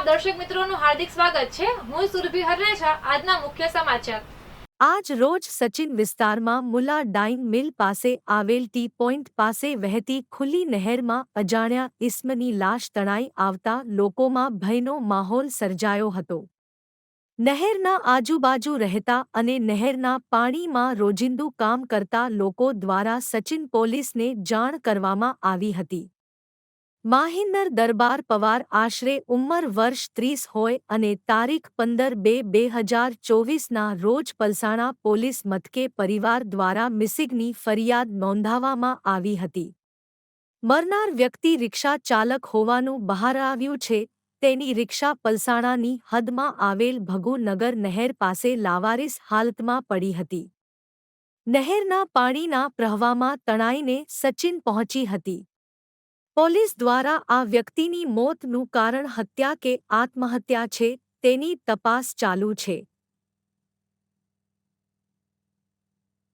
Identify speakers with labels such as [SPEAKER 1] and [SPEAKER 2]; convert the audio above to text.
[SPEAKER 1] દર્શક મિત્રોનું હાર્દિક સ્વાગત છે। હું સુરભી હરરેજા। આજના મુખ્ય સમાચાર।
[SPEAKER 2] આજ રોજ સચિન વિસ્તારમાં મુલા ડાઇંગ મિલ પાસે આવેલ ટી પોઈન્ટ પાસે વહેતી ખુલ્લી નહેરમાં અજાણ્યા ઇસમની લાશ તણાઈ આવતા લોકોમાં ભયનો માહોલ સર્જાયો હતો। નહેરના આજુબાજુ રહેતા અને નહેરના પાણીમાં રોજિંદુ કામ કરતા લોકો દ્વારા સચિન પોલીસને જાણ કરવામાં આવી હતી। માહિન્દર દરબાર પવાર આશરે ઉંમર વર્ષ 30 હોય અને તારીખ 15/2/2024ના રોજ પલસાણા પોલીસ મથકે પરિવાર દ્વારા મિસિંગની ફરિયાદ નોંધાવવામાં આવી હતી। મરનાર વ્યક્તિ રિક્ષા ચાલક હોવાનું બહાર આવ્યું છે। તેની રિક્ષા પલસાણાની હદમાં આવેલ ભગુનગર નહેર પાસે લાવારીસ હાલતમાં પડી હતી। નહેરના પાણીના પ્રવાહમાં તણાઈને સચિન પહોંચી હતી। પોલીસ દ્વારા આ વ્યક્તિની મોતનું કારણ હત્યા કે આત્મહત્યા છે તેની તપાસ ચાલુ છે।